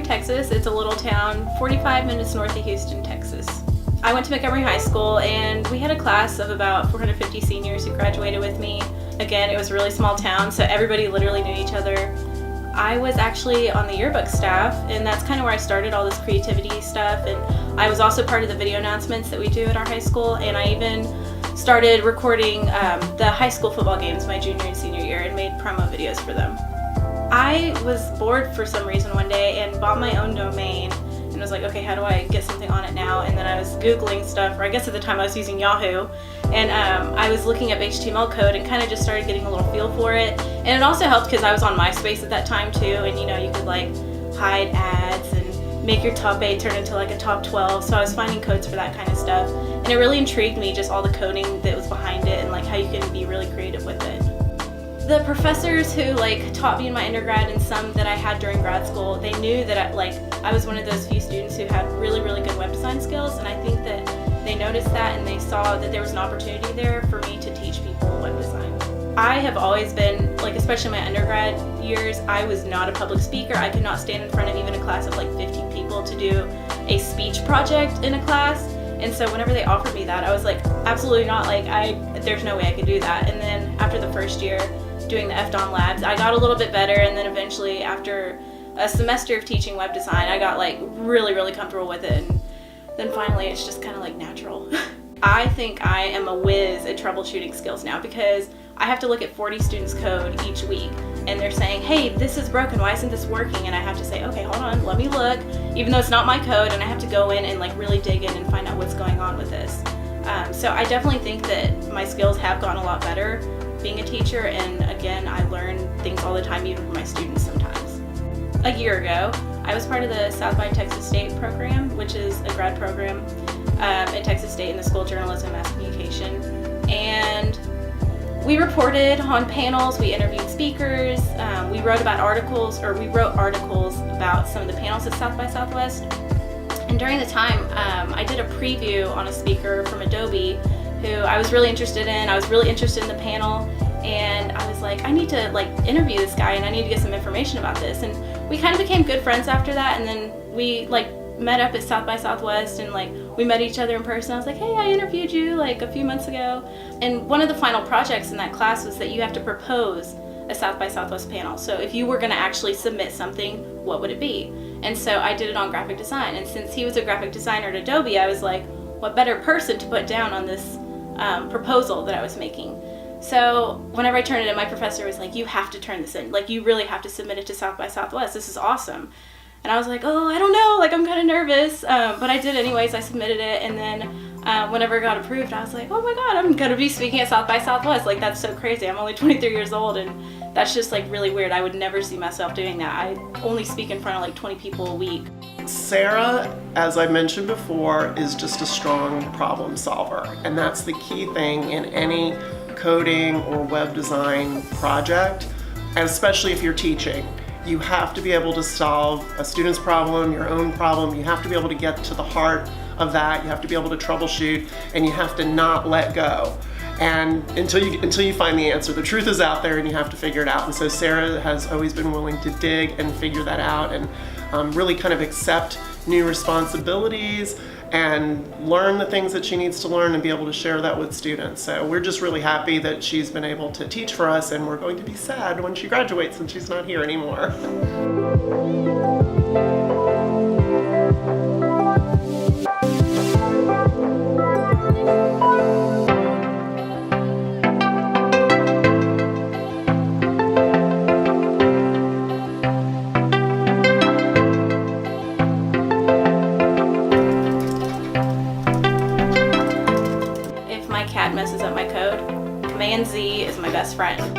Texas. It's a little town 45 minutes north of Houston, Texas. I went to Montgomery High School and we had a class of about 450 seniors who graduated with me. Again, it was a really small town, so everybody literally knew each other. I was actually on the yearbook staff, and that's kind of where I started all this creativity stuff, and I was also part of the video announcements that we do at our high school, and I even started recording the high school football games my junior and senior year and made promo videos for them. I was bored for some reason one day and bought my own domain and was like, okay, how do I get something on it now? And then I was Googling stuff, or I guess at the time I was using Yahoo, and I was looking up HTML code and kind of just started getting a little feel for it. And it also helped because I was on MySpace at that time too, and you know, you could like hide ads and make your top 8 turn into like a top 12, so I was finding codes for that kind of stuff. And it really intrigued me, just all the coding that was behind it and like how you can be really creative with it. The professors who like taught me in my undergrad and some that I had during grad school, they knew that I was one of those few students who had really, really good web design skills, and I think that they noticed that and they saw that there was an opportunity there for me to teach people web design. I have always been, like especially my undergrad years, I was not a public speaker. I could not stand in front of even a class of like 50 people to do a speech project in a class. And so whenever they offered me that, I was like, absolutely not, like there's no way I could do that. And then after the first year, doing the FDON labs, I got a little bit better, and then eventually after a semester of teaching web design, I got like really, really comfortable with it, and then finally it's just kind of like natural. I think I am a whiz at troubleshooting skills now because I have to look at 40 students' code each week, and they're saying, hey, this is broken, why isn't this working? And I have to say, okay, hold on, let me look, even though it's not my code, and I have to go in and like really dig in and find out what's going on with this. So I definitely think that my skills have gotten a lot better being a teacher, and again, I learn things all the time, even from my students sometimes. A year ago, I was part of the South by Texas State program, which is a grad program at Texas State in the School of Journalism and Mass Communication. And we reported on panels, we interviewed speakers, we wrote articles about some of the panels at South by Southwest. And during the time, I did a preview on a speaker from Adobe who I was really interested in. I was really interested in the panel, and I was like, I need to like interview this guy and I need to get some information about this. And we kind of became good friends after that, and then we like met up at South by Southwest and like we met each other in person. I was like, hey, I interviewed you like a few months ago. And one of the final projects in that class was that you have to propose a South by Southwest panel. So if you were going to actually submit something, what would it be? And so I did it on graphic design, and since he was a graphic designer at Adobe, I was like, what better person to put down on this proposal that I was making. So whenever I turned it in, my professor was like, you have to turn this in, like you really have to submit it to South by Southwest, this is awesome. And I was like, oh, I don't know, like I'm kind of nervous, but I did anyways. I submitted it, and then whenever it got approved, I was like, oh my god, I'm gonna be speaking at South by Southwest, like that's so crazy. I'm only 23 years old, and that's just like really weird. I would never see myself doing that. I only speak in front of like 20 people a week. Sara, as I mentioned before, is just a strong problem solver, and that's the key thing in any coding or web design project, and especially if you're teaching. You have to be able to solve a student's problem, your own problem. You have to be able to get to the heart of that. You have to be able to troubleshoot, and you have to not let go. And until you find the answer, the truth is out there and you have to figure it out. And so Sara has always been willing to dig and figure that out, and really kind of accept new responsibilities and learn the things that she needs to learn and be able to share that with students. So we're just really happy that she's been able to teach for us, and we're going to be sad when she graduates and she's not here anymore. Messes up my code, Command Z is my best friend.